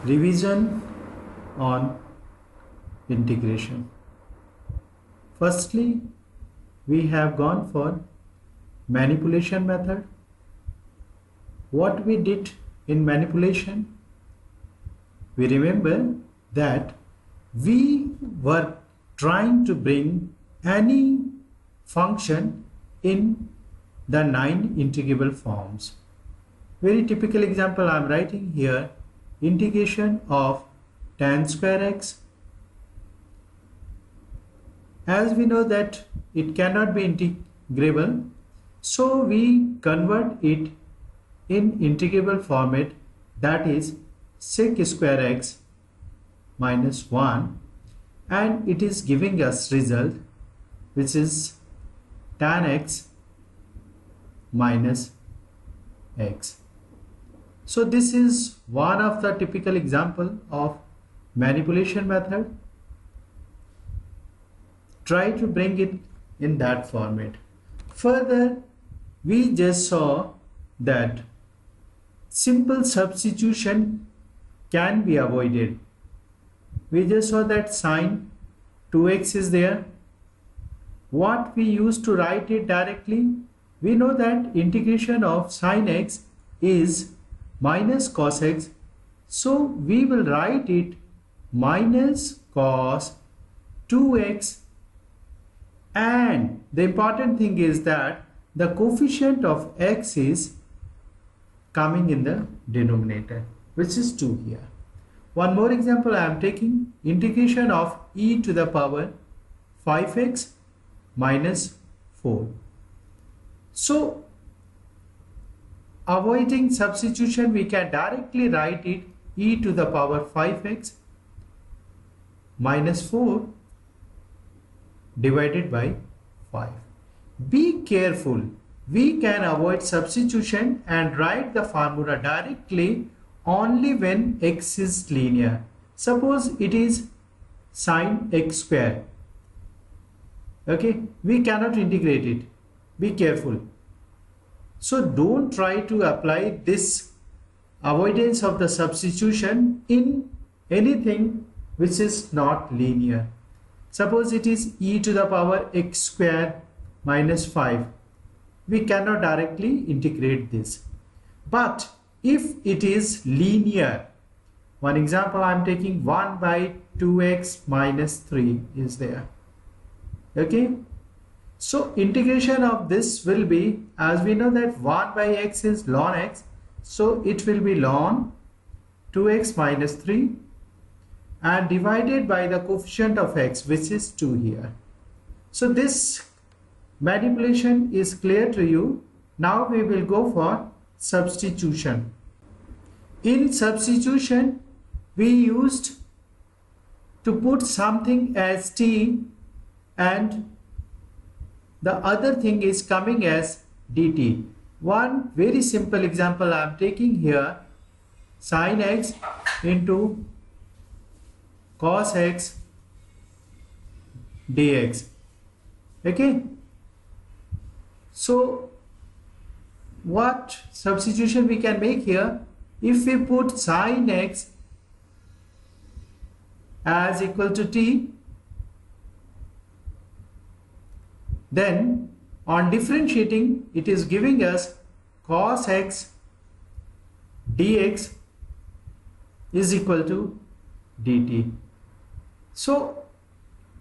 Revision on integration. Firstly, we have gone for manipulation method. What we did in manipulation, we remember that we were trying to bring any function in the 9 integrable forms. Very typical example I am writing here, integration of tan square x. As we know that it cannot be integrable, so we convert it in integrable format, that is sec square x minus 1, and it is giving us result which is tan x minus x. So this is one of the typical example of manipulation method. Try to bring it in that format. Further, we just saw that simple substitution can be avoided. We just saw that sine 2x is there. What we used to write it directly, we know that integration of sine x is minus cos x. So we will write it minus cos 2x, and the important thing is that the coefficient of x is coming in the denominator, which is 2 here. One more example I am taking, integration of e to the power 5x minus 4. So avoiding substitution, we can directly write it e to the power 5x minus 4 divided by 5. Be careful. We can avoid substitution and write the formula directly only when x is linear. Suppose it is sine x square. Okay, we cannot integrate it. Be careful. So don't try to apply this avoidance of the substitution in anything which is not linear. Suppose it is e to the power x square minus 5. We cannot directly integrate this. But if it is linear, one example I am taking 1 by 2x minus 3 is there. Okay. So integration of this will be, as we know that 1 by x is ln x, so it will be ln 2x minus 3 and divided by the coefficient of x, which is 2 here. So this manipulation is clear to you. Now we will go for substitution. In substitution, we used to put something as t and the other thing is coming as dt. One very simple example I am taking here, sin x into cos x dx. Okay. So what substitution we can make here? If we put sin x as equal to t, then on differentiating it is giving us cos x dx is equal to dt. So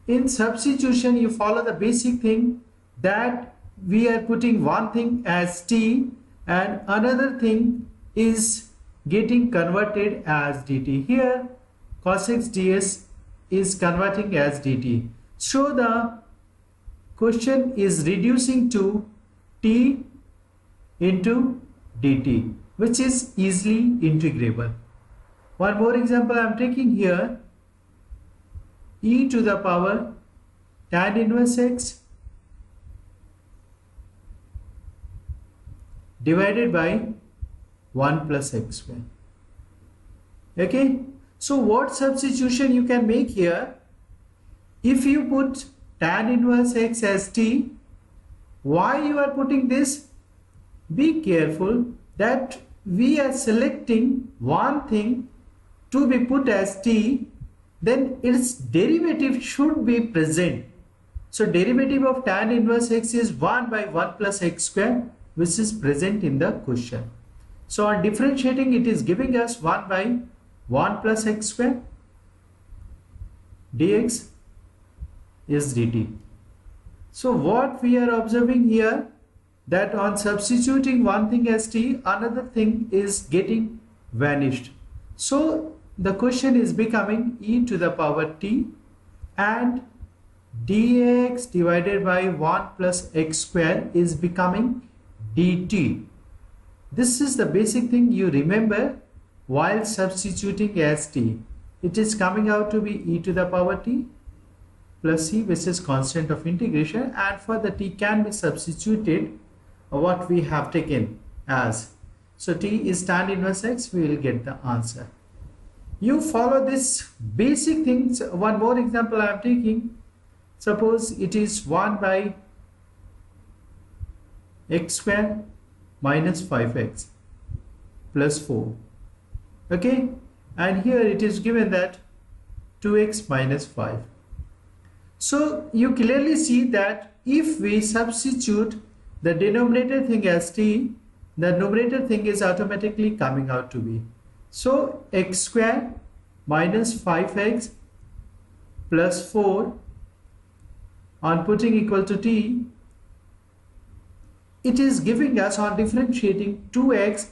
in substitution you follow the basic thing that we are putting one thing as t and another thing is getting converted as dt. Here cos x ds is converting as dt. So the question is reducing to t into dt, which is easily integrable. One more example I am taking here, e to the power tan inverse x divided by 1 plus x square. Okay, so what substitution you can make here? If you put tan inverse x as t, why you are putting this? Be careful that we are selecting one thing to be put as t, then its derivative should be present. So derivative of tan inverse x is 1 by 1 plus x square, which is present in the question. So on differentiating, it is giving us 1 by 1 plus x square dx is dt. So what we are observing here, that on substituting one thing as t, another thing is getting vanished. So the question is becoming e to the power t, and dx divided by 1 plus x square is becoming dt. This is the basic thing you remember while substituting as t. It is coming out to be e to the power t plus c, which is constant of integration, and for the t can be substituted what we have taken as. So t is tan inverse x, we will get the answer. You follow this basic things. One more example I am taking. Suppose it is 1 by x square minus 5x plus 4. Okay, and here it is given that 2x minus 5. So you clearly see that if we substitute the denominator thing as t, the numerator thing is automatically coming out to be. So x square minus 5x plus 4 on putting equal to t, it is giving us on differentiating 2x,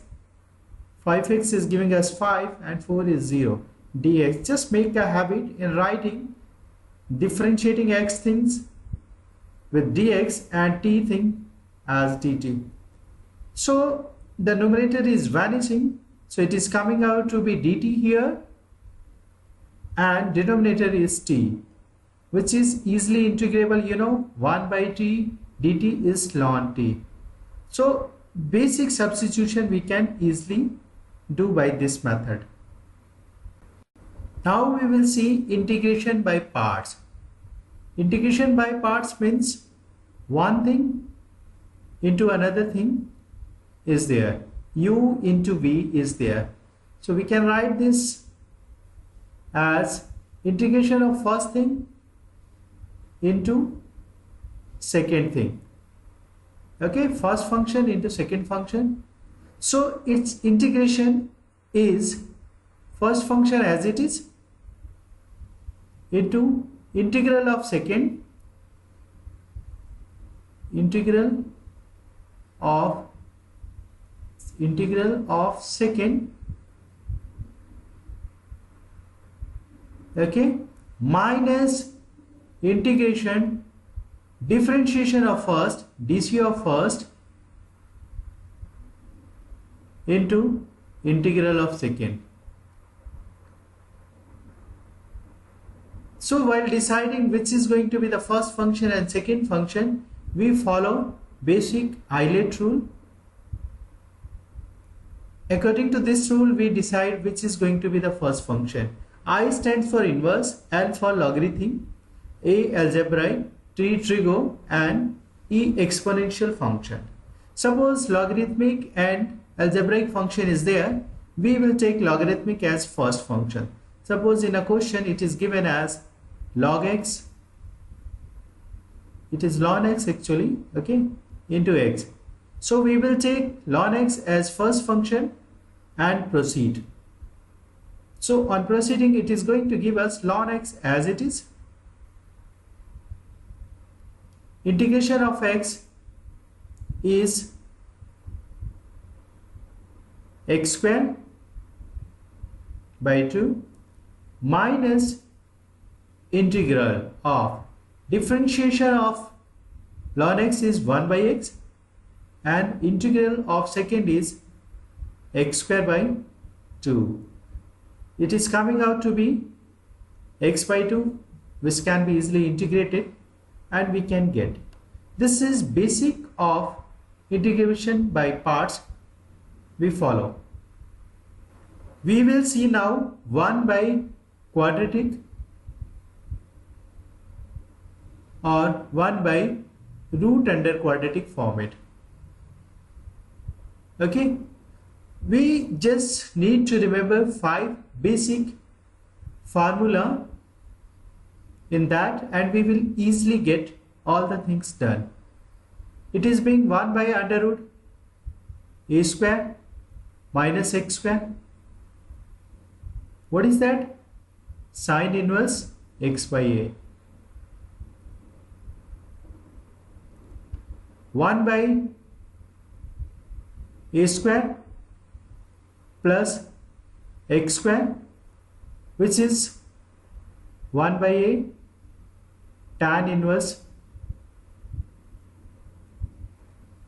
5x is giving us 5 and 4 is 0 dx. Just make a habit in writing differentiating x things with dx and t thing as dt. So the numerator is vanishing, so it is coming out to be dt here, and denominator is t, which is easily integrable. 1 by t dt is ln t. So basic substitution we can easily do by this method. Now we will see integration by parts. Integration by parts means one thing into another thing is there. U into v is there. So we can write this as integration of first thing into second thing. Okay, first function into second function. So its integration is first function as it is into integral of second, integral of second, okay, minus integration differentiation of first, dc of first, into integral of second. So while deciding which is going to be the first function and second function, we follow basic Eilert rule. According to this rule, we decide which is going to be the first function. I stands for inverse, L for logarithm, A algebraic, T trigo, and E exponential function. Suppose logarithmic and algebraic function is there, we will take logarithmic as first function. Suppose in a question it is given as log x, it is ln x actually, okay, into x. So we will take ln x as first function and proceed. So on proceeding, it is going to give us ln x as it is. Integration of x is x square by 2 minus integral of differentiation of ln x is 1 by x, and integral of second is x square by 2. It is coming out to be x by 2, which can be easily integrated, and we can get. This is basic of integration by parts we follow. We will see now 1 by quadratic or 1 by root under quadratic format. Okay, We just need to remember 5 basic formula in that, and we will easily get all the things done. It is being 1 by under root a square minus x square. What is that? Sine inverse x by a. 1 by a square plus x square, which is 1 by a tan inverse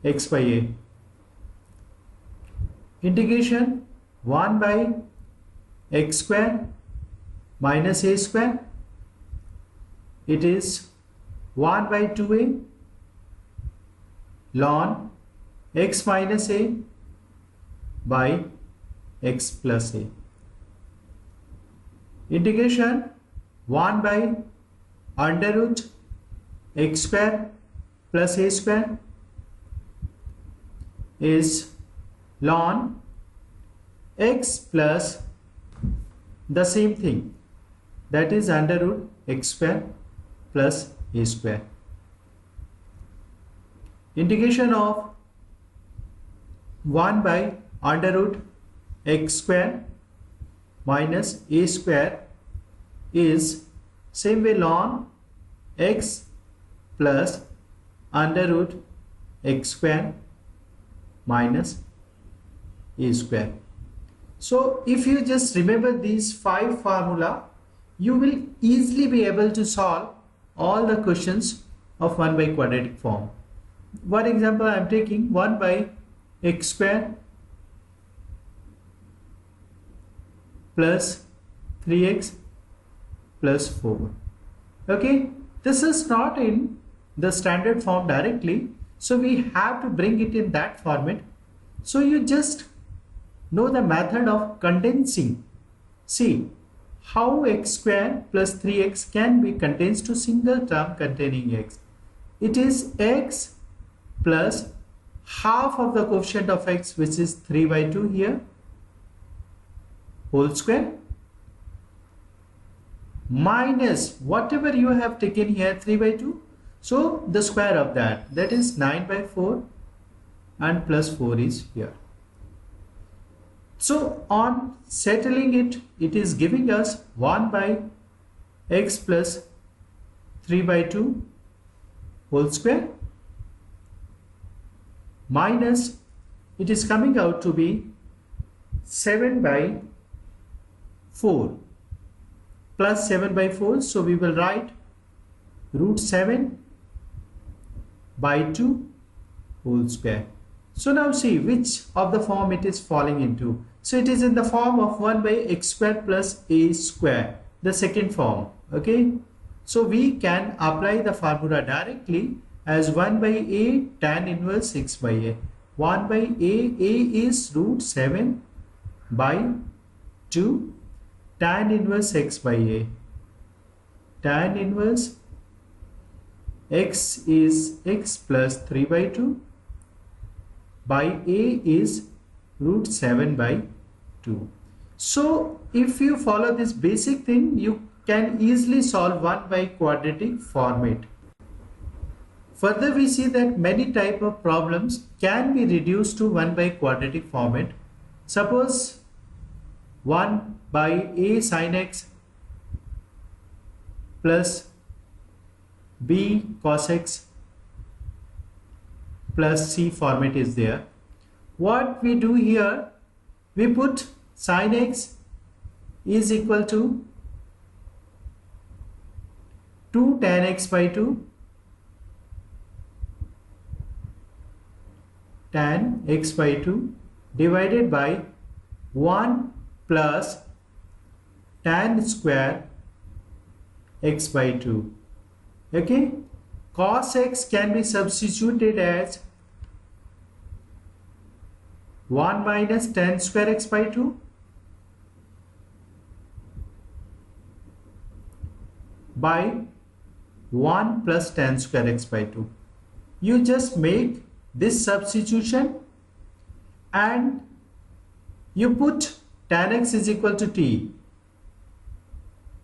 x by a. Integration 1 by x square minus a square. It is 1 by 2a ln x minus a by x plus a. Integration 1 by under root x square plus a square is ln x plus the same thing, that is under root x square plus a square. Integration of 1 by under root x square minus a square is same way ln x plus under root x square minus a square. So if you just remember these 5 formula, you will easily be able to solve all the questions of 1 by quadratic form. One example I am taking 1 by x square plus 3x plus 4. Okay, this is not in the standard form directly, so we have to bring it in that format. So you just know the method of condensing. See how x square plus 3x can be condensed to single term containing x. It is x plus half of the coefficient of x, which is 3 by 2 here, whole square, minus whatever you have taken here 3 by 2. So the square of that, that is 9 by 4, and plus 4 is here. So on settling it, it is giving us 1 by x plus 3 by 2 whole square minus, it is coming out to be 7 by 4 plus 7 by 4. So we will write root 7 by 2 whole square. So now see which of the form it is falling into. So it is in the form of 1 by x square plus a square, the second form. Okay, so we can apply the formula directly as 1 by a tan inverse x by a. 1 by a is root 7 by 2 tan inverse x by a. Tan inverse x is x plus 3 by 2 by a is root 7 by 2. So if you follow this basic thing, you can easily solve 1 by quadratic format. Further, we see that many type of problems can be reduced to 1 by quadratic format. Suppose 1 by a sin x plus b cos x plus c format is there. What we do here, we put sin x is equal to 2 tan x by 2 tan x by 2 divided by 1 plus tan square x by 2. Okay, cos x can be substituted as 1 minus tan square x by 2 by 1 plus tan square x by 2. You just make this substitution and You put tan x is equal to t.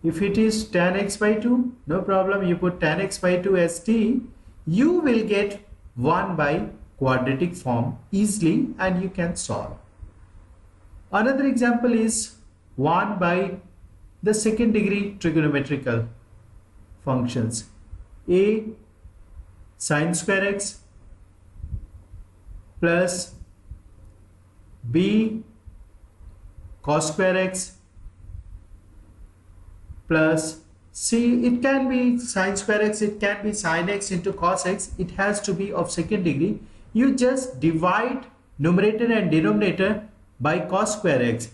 If it is tan x by 2, no problem, you put tan x by 2 as t. You will get 1 by quadratic form easily and you can solve. Another example is 1 by the second degree trigonometrical functions. A sin square x plus b cos square x plus c, it can be sin square x, it can be sin x into cos x, it has to be of second degree. You just divide numerator and denominator by cos square x.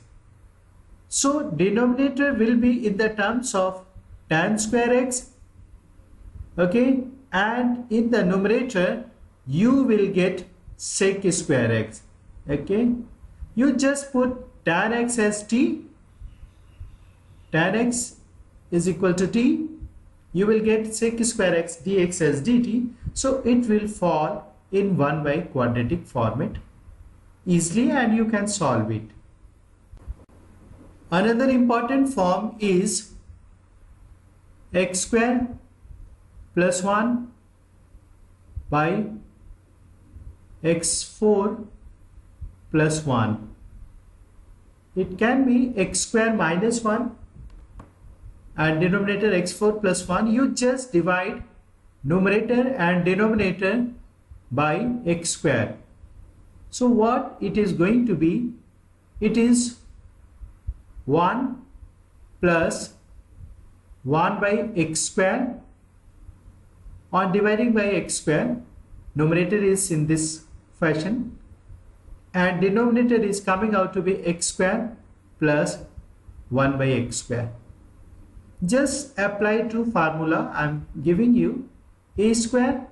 So denominator will be in the terms of tan square x, okay, and in the numerator you will get sec square x, okay. You just put tan x as t, tan x is equal to t, you will get sec square x dx as dt. So it will fall in 1 by quadratic format easily and you can solve it. Another important form is x square plus 1 by x4 plus 1. It can be x square minus 1 and denominator x4 plus 1. You just divide numerator and denominator by x square. So what it is going to be, it is 1 plus 1 by x square. On dividing by x square, numerator is in this fashion and denominator is coming out to be x square plus 1 by x square. Just apply to formula I am giving you. A square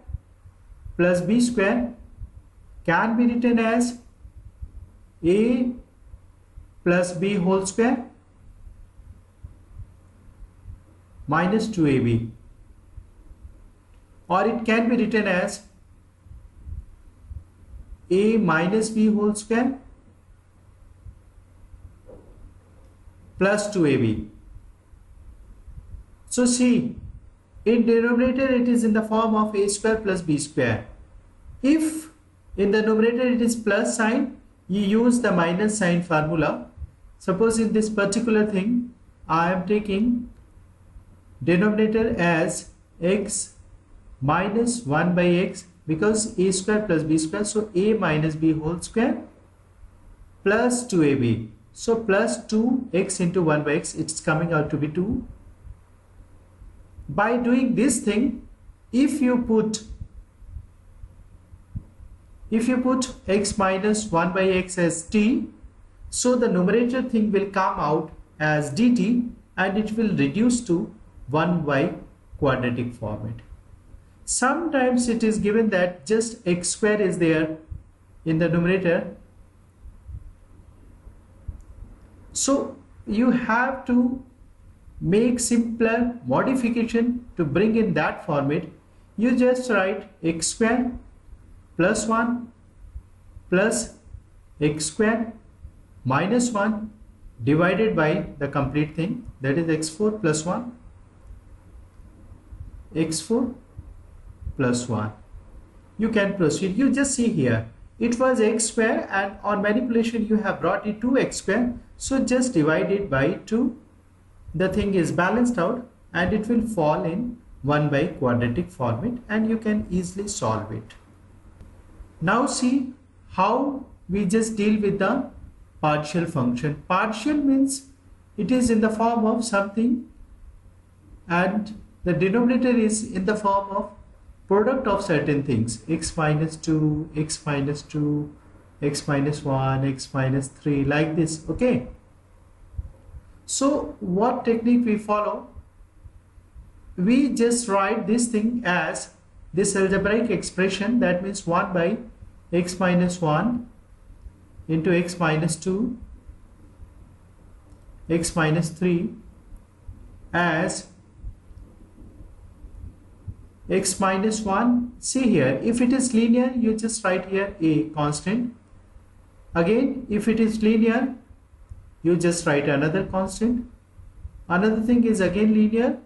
plus b square can be written as a plus b whole square minus 2ab, or it can be written as a minus b whole square plus 2ab. So see, in denominator it is in the form of a square plus b square. If in the numerator it is plus sign, you use the minus sign formula. Suppose in this particular thing I am taking denominator as x minus 1 by x, because a square plus b square, so a minus b whole square plus 2ab. So plus 2x into 1 by x, it's coming out to be 2. By doing this thing, if you put x minus 1 by x as t, so the numerator thing will come out as dt and it will reduce to 1 by quadratic format. Sometimes it is given that just x square is there in the numerator, so you have to make simpler modification to bring in that format. You just write x square plus 1 plus x square minus 1 divided by the complete thing, that is x4 plus 1, x4 plus 1. You can proceed. You just see here, it was x square and on manipulation you have brought it to x square, so just divide it by 2. The thing is balanced out and it will fall in 1 by quadratic format and you can easily solve it. Now see how we just deal with the partial function. Partial means it is in the form of something and the denominator is in the form of product of certain things, x minus 2, x minus 2, x minus 1, x minus 3, like this, okay. So what technique we follow? We just write this thing as this algebraic expression, that means 1 by x minus 1 into x minus 2, x minus 3 as x minus 1. See here, if it is linear, you just write here a constant. Again, if it is linear, you just write another constant. Another thing is again linear,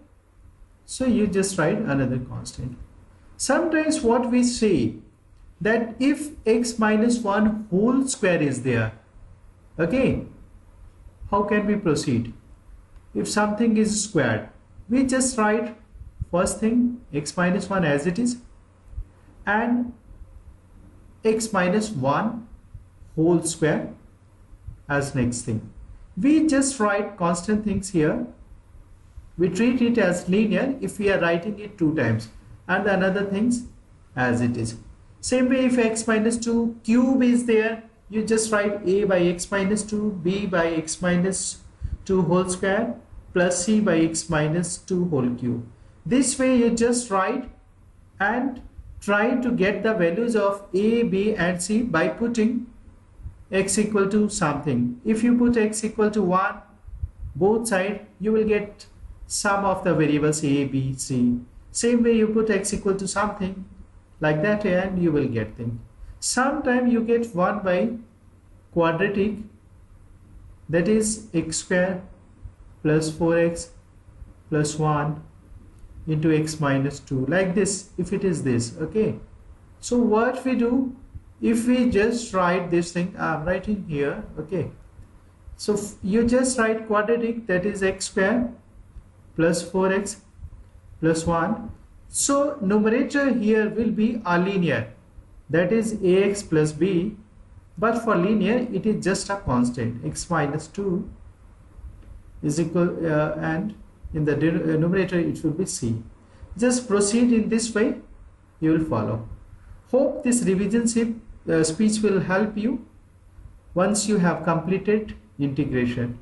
so you just write another constant. Sometimes what we say that if x minus 1 whole square is there, okay, how can we proceed? If something is squared, we just write first thing x minus 1 as it is and x minus 1 whole square as next thing. We just write constant things here. We treat it as linear if we are writing it 2 times and another things as it is. Same way, if x minus 2 cube is there, you just write a by x minus 2, b by x minus 2 whole square plus c by x minus 2 whole cube. This way you just write and try to get the values of a, b and c by putting x equal to something. If you put x equal to 1, both sides, you will get sum of the variables a, b, c. Same way you put x equal to something like that and you will get thing. Sometimes you get 1 by quadratic, that is x square plus 4x plus 1 into x minus 2, like this if it is this. Okay, so what we do, if we just write this thing, I'm writing here. Okay, so you just write quadratic, that is x square plus 4x plus 1. So numerator here will be a linear, that is ax plus b, but for linear it is just a constant, x minus 2 is equal and in the numerator it will be c. Just proceed in this way, you will follow. Hope this revision speech will help you once you have completed integration.